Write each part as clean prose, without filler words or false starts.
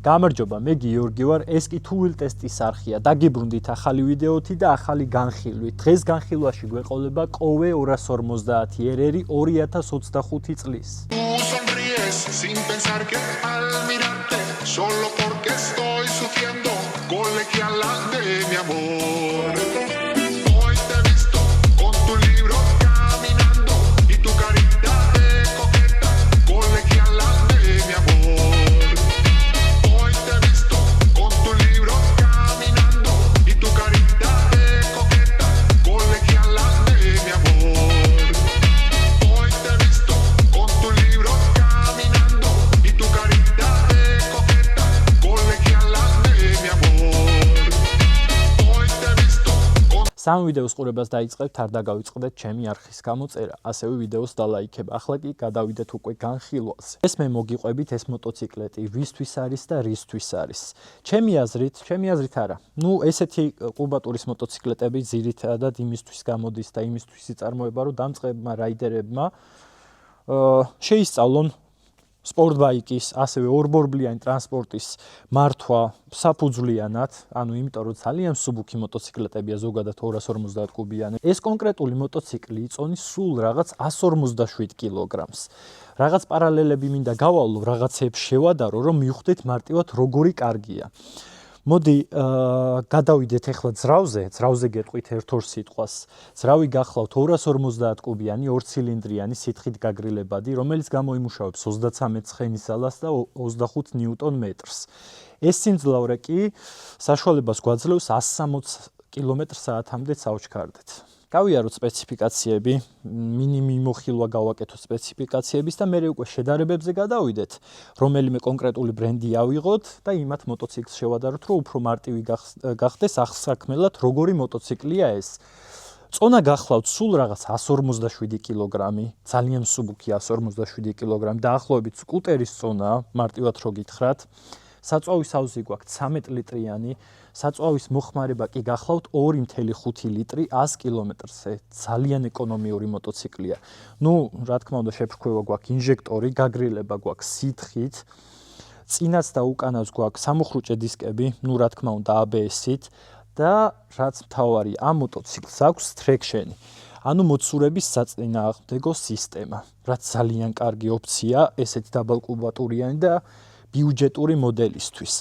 გამარჯობა, მე გიორგი ვარ, ეს კი თუ ვილტესტის არხია. დაგიბრუნდით ახალი ვიდეოთი და ახალი განხილვით. დღეს განხილვაში გვეყოლება კოვე 250 RR 2025 წლის. Sin pensar que al mirarte solo porque estoy sufriendo colegiala de mi amor. Hoy te he visto con tu libro caminando y tu carita de coqueta colegiala de mi amor. Hoy te he visto con tu libro caminando y tu carita de coqueta colegiala de mi amor. Hoy te he visto con tu libro სამ ვიდეოს ყურებას დაიწყებთ, არ დაგავიწყდეთ ჩემი არხის გამოწერა, ასევე ვიდეოს დალაიქება. ახლა კი გადავიდეთ უკვე განხილვაზე. ეს მე მოგიყვებით ეს მოტოციკლეტი ვისთვის არის და რისთვის არის. ჩემი აზრით არა. ესეთი ყუბატურის მოტოციკლეტები ძირითადად იმისთვის გამოდის და იმისთვის იწარმოება, რომ დამწყებმა რაიდერებმა შეისწავლონ სპორტბაიკის, ასევე ორბორბლიანი ტრანსპორტის მართვა საფუძვლიანად, იმიტომ რომ ძალიან მსუბუქი მოტოციკლეტებია, ზოგადად 250 კუბიანი. ეს კონკრეტული მოტოციკლი იწონის სულ რაღაც 157 კილოგრამს. რაღაც პარალელები მინდა გავალო, რაღაცებს შევადარო, რომ მივხვდეთ მარტივად როგორი კარგია. მოდი გადავიდეთ ახლა ძრავზე გეტყვით ერთ-ორ სიტყვას. ძრავი გახლავთ 250 კუბიანი 2 ცილინდრიანი სითხით გაგრილებადი, რომელიც გამოიმუშავებს 33 ცხენის ძალას და 25 ნიუტონ მეტრს. ეს სიმძლავრე კი საშუალებას გვაძლევს 160 კმ/სთ-მდე წაუჩქარდეთ. გავიაროთ სპეციფიკაციები, მინიმუმ მოხილვა გავაკეთოთ სპეციფიკაციების და მერე უკვე შედარებებზე გადავიდეთ, რომელიმე კონკრეტული ბრენდი ავიღოთ და იმათ მოტოციკლს შევადაროთ, რომ უფრო მარტივი გახდეს აღსაქმელად, როგორი მოტოციკლია ეს. წონა გახლავთ სულ რაღაც 157 კილოგრამი, ძალიან მსუბუქი 157 კილოგრამი, დაახლოებით სკუტერის წონაა, მარტივად რო გითხრათ. საწვავის აუზი გვაქვს 13 ლიტრიანი, საწვავის მოხმარება კი გახლავთ 2.5 ლიტრი 100 კილომეტრზე. ძალიან ეკონომიური მოტოციკლია. რა თქმა უნდა, შეფრქვევა გვაქვს ინჟექტორი, გაგრილება გვაქვს სითხით, წინაც და უკანაც გვაქვს სამუხრუჭე დისკები, რა თქმა უნდა, ABS-ით და რაც მთავარი, ამ მოტოციკლს აქვს ტრექშენი. მოცურების საწინააღმდეგო სისტემა, რაც ძალიან კარგი ოფცია ესეთი დაბალკუბატურიანი და ბიუჯეტური მოდელისთვის.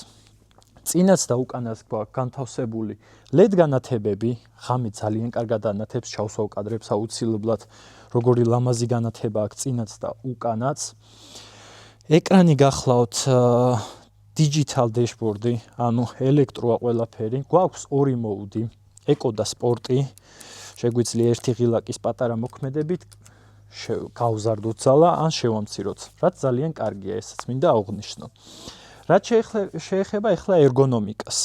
წინაც და უკანაც გვაქვს განთავსებული LED განათებები, ხამი ძალიან კარგად ანათებს, ჩავსვავ კადრებს აუცილებლად, როგორი ლამაზი განათება აქვს წინაც და უკანაც. ეკრანი გახლავთ digital dashboard-ი, ელექტროა ყველაფერი, გვაქვს ორი მოუდი, ეკო და სპორტი, შეგვიძლია ერთი ღილაკის პატარა მოქმედებით გავზარდოთ ძალა ან შევამციროთ, რაც ძალიან კარგია, ესაც მინდა აღვნიშნო. რაც შეეხება ახლა ერგონომიკას.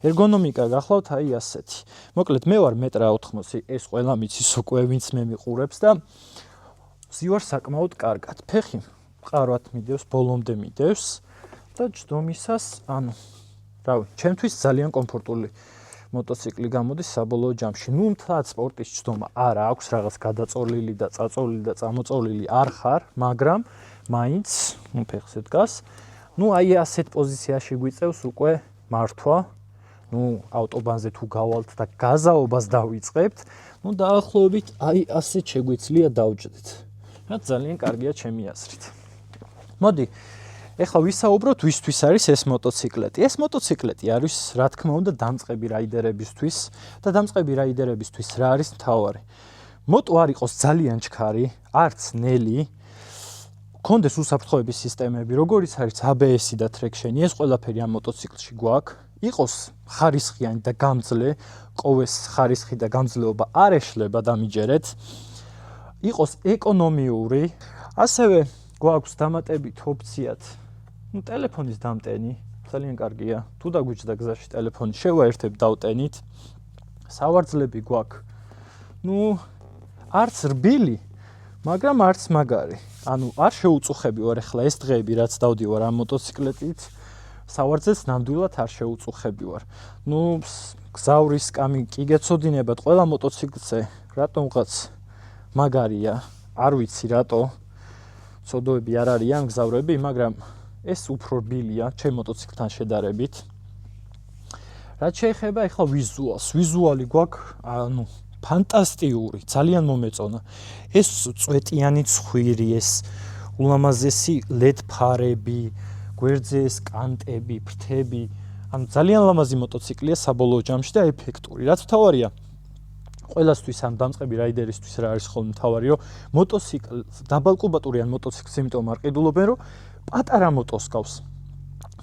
ერგონომიკა გახლავთ ასეთი. მოკლედ მე ვარ 1.80 m, ეს ყველა მიცის უკვე ვინც მე მიყურებს და ზივარ საკმაოდ კარგად. ფეხი მყარვად მიდევს, ბოლომდე მიდევს და ჯდომისას, ჩემთვის ძალიან კომფორტული მოტოციკლი გამოდის საბოლოო ჯამში. მთლად სპორტის ჯდომა არა აქვს, რაღაც გადაწოლილი და წაწოლილი და წამოწოლილი არ ხარ, მაგრამ მაინც ფეხზე დგას. ასეთ პოზიციაში გვიწევს უკვე მართვა. ავტობანზე თუ გავალთ და გაზაობას დავიწყებთ, დაახლოებით ასეთ შეგვიძლია დავჯდეთ. რაც ძალიან კარგია ჩემი აზრით. მოდი ეხლა ვისაუბროთ ვისთვის არის ეს მოტოციკლეტი. ეს მოტოციკლეტი არის, რა თქმა უნდა, დამწყები რაიდერებისთვის და დამწყები რაიდერებისთვის რა არის მთავარი? მოტო არ იყოს ძალიან ჩქარი, არც ნელი, კონდეს უსაფრთხოების სისტემები, როგორიც არის ABS-ი და ტრექშენი, ეს ყველაფერი ამ მოტოციკლში გვაქვს. იყოს ხარისხიანი და გამძლე, ყოვეს ხარისხი და გამძლეობა არ ეშლება დამიჯერეთ. იყოს ეკონომიური, ასევე გვაქვს დამატებით ოფციად ტელეფონის დამტენი, ძალიან კარგია. თუ დაგვიჭდა გზაში ტელეფონი, შევაერთებ დავტენით. სავარძლები გვაქვს. არც რბილი, მაგრამ არც მაგარი. არ შეუწუხები ვარ ახლა ეს დღეები, რაც დავდივარ ამ მოტოციკლეტით, სავარძელს ნამდვილად არ შეუწუხები ვარ. გზავრის კამი კი გეცოდინებათ ყველა მოტოციკლზე, რატომღაც მაგარია, არ ვიცი რატო. ცოდოები არ არიან გზავრები, მაგრამ ეს უფრო რბილია ჩემ მოტოციკლთან შედარებით. რაც შეეხება ახლა ვიზუალს, ვიზუალი გვაქვს, ფანტასტიკური, ძალიან მომეწონა. ეს წვეტიანი ცხვირი, ეს ულამაზესი LED ფარები, გვერდზე ეს კანტები, ფრთები, ძალიან ლამაზი მოტოციკლია საბოლოო ჯამში და ეფექტური. რაც მთავარია, ყველასთვის დამწყები რაიდერისთვის რა არის ხოლმე მთავარი, რომ მოტოციკლ დაბალკუბატურიან მოტოციკლს იმიტომ არ ყიდულობენ, რომ პატარა მოტოს გავს.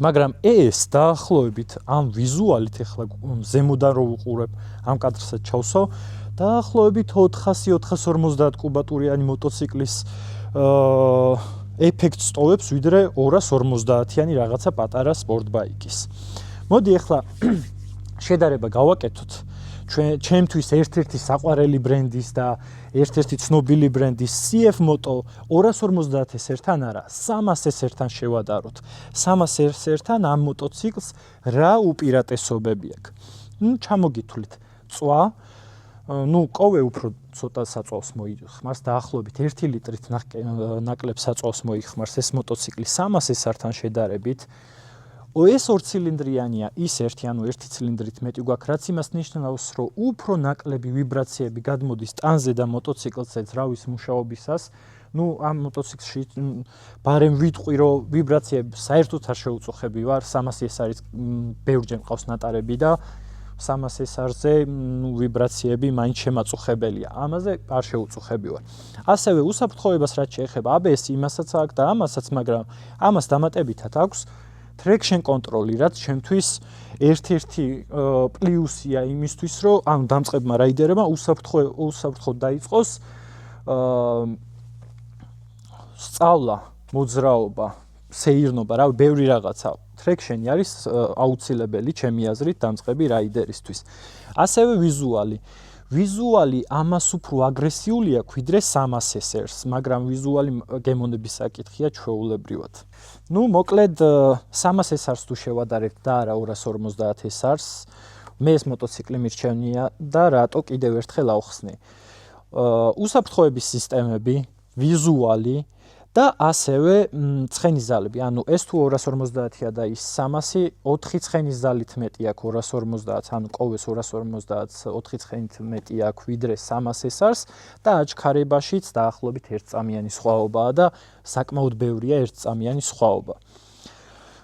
მაგრამ ეს დაახლოებით ამ ვიზუალით ახლა ზემოდან რო ვუყურებ, ამ კადრსაც ჩავსვავ, დაახლოებით 400-450 კუბატურიანი მოტოციკლის ეფექტს ტოვებს, ვიდრე 250-იანი რაღაცა პატარა სპორტბაიკის. მოდი ახლა შედარება გავაკეთოთ ჩემთვის ერთ-ერთი საყვარელი ბრენდის და ერთ-ერთი ცნობილი ბრენდის CF Moto 250S-თან არა, 300S-თან შევადაროთ. 300S-თან ამ მოტოციკლს რა უპირატესობები აქვს? ჩამოგითვლით. წვა, კოვე უფრო ცოტა საწვავს მოიხმარს, დაახლოებით 1 ლიტრით ნაკლებ საწვავს მოიხმარს ეს მოტოციკლი 300S-თან შედარებით. ეს 2 ცილინდრიანია, ის ერთი, ანუ 1 ცილინდრით მეტი გვაქვს, რაც იმას ნიშნავს, რომ უფრო ნაკლები ვიბრაციები გადმოდის ტანზე და მოტოციკლზე ძრავის მუშაობისას. ამ მოტოციკლში ბარემ ვიტყვი, რომ ვიბრაციები საერთოდ არ შეუწუხები ვარ, 300S არის ბევრჯერ მყავს ნატარები და 300S-ზე ვიბრაციები მაინც შემაწუხებელია. ამაზე არ შეუწუხები ვარ. ასევე უსაფრთხოებას რაც შეეხება ABS იმასაც აქვს და ამასაც, მაგრამ ამას დამატებითად აქვს traction control-ი, რაც ჩემთვის ერთ-ერთი პლუსია იმისთვის, რომ დამწყებმა რაიდერებმა უსაფრთხოდ დაიწყოს სწავლა, მოძრაობა, სეირნობა, ბევრი რაღაცა. Traction-ი არის აუცილებელი ჩემი აზრით დამწყები რაიდერისთვის. ასევე ვიზუალი. ვიზუალი ამას უფრო აგრესიული აქვს, ვიდრე 300S-ს, მაგრამ ვიზუალი გემონების საკითხია ჩვეულებრივად. მოკლედ 300S-ს თუ შევადარებთ და არა 250S-ს, მე ეს მოტოციკლი მირჩენია და რატო კიდევ ერთხელ ავხსნი. უსაფრთხოების სისტემები, ვიზუალი და ასევე ცხენის ზალები. ეს თუ 250-ია და ის 300, 4 ცხენის ზალით მეტი აქვს 250, ანუ კოვეს 250, 4 ცხენით მეტი აქვს ვიდრე 300S-ს და აჩქარებაშიც დაახლოებით 1 წამიანი სხვაობაა და საკმაოდ ბევრია 1 წამიანი სხვაობა.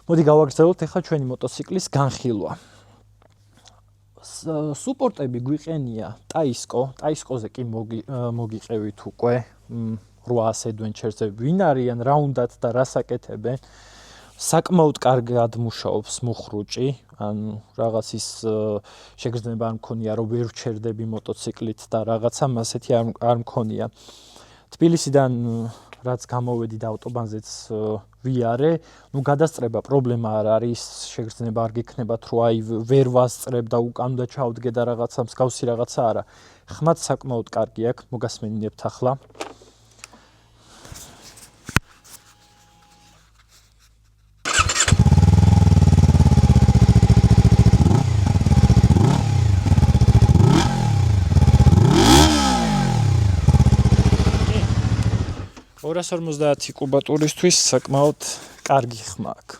მოდი გავაგრძელოთ ახლა ჩვენი მოტოციკლის განხილვა. სუპორტები გვიყენია ტაისკოზე კი მოგიყევით უკვე 800 adventure-ზე ვინ არიან, რა უნდათ და რას აკეთებენ. საკმაოდ კარგად მუშაობს მუხრუჭი, ანუ რაღაც ის შეგრძნება არ მქონია, რომ ვერ ვჩერდები მოტოციკლით და რაღაცა ასეთი არ მქონია. თბილისიდან რაც გამოვედი და ავტობანზეც ვიარე, გადასწრება პრობლემა არ არის, შეგრძნება არ გექნებათ, რომ ვერ ვასწრებ და უკან და ჩავდგე და რაღაცა მსგავსი რაღაცა არა. ხმაც საკმაოდ კარგი აქვს, მოგასმენინებთ ახლა. Orası 250 კუბატურისთვის საკმაოდ კარგი ხმა აქვს.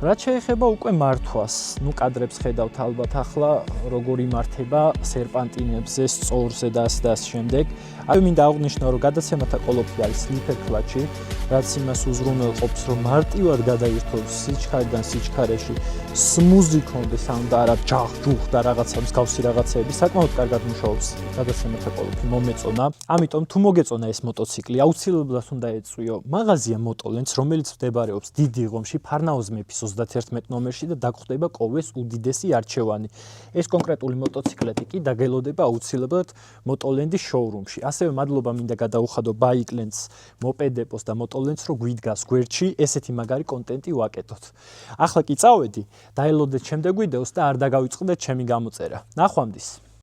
რაც შეეხება უკვე მართვას, კადრებს ხედავთ ალბათ ახლა როგორ იმართება სერპანტინებზე, სწორზე და ასე შემდეგ. მინდა აღვნიშნო, რომ გადაცემათა ყოლოფი არის სლიპერ კლაჩი, რაც იმას უზრუნველყოფს, რომ მარტივად გადაირთოს სიჩქარიდან სიჩქარეში, სმუზი კონდეს, და არა ჯახ-ჯუხ და რაღაცა მსგავსი რაღაცეები, საკმაოდ კარგად მუშაობს გადაცემათა ყოლოფი, მომეწონა. ამიტომ თუ მოგეწონა ეს მოტოციკლი, აუცილებლად უნდა ეწვიო მაღაზია Motolens, რომელიც მდებარეობს დიდი ღომში, ფარნაოზ მეფის 31 ნომერში და დაგხვდება კოვეს უდიდესი არჩევანი. ეს კონკრეტული მოტოციკლეტი კი დაგელოდება აუცილებლად Motolens-ის შოურუმში. ასევე მადლობა მინდა გადაუხადო Bikelands, Mopedepos და Motolens, რომ გვიდგას გვერდში ესეთი მაგარი კონტენტი ვაკეთოთ. ახლა კი წავედი, დაელოდეთ შემდეგ ვიდეოს და არ დაგავიწყდეთ ჩემი გამოწერა. ნახვამდის.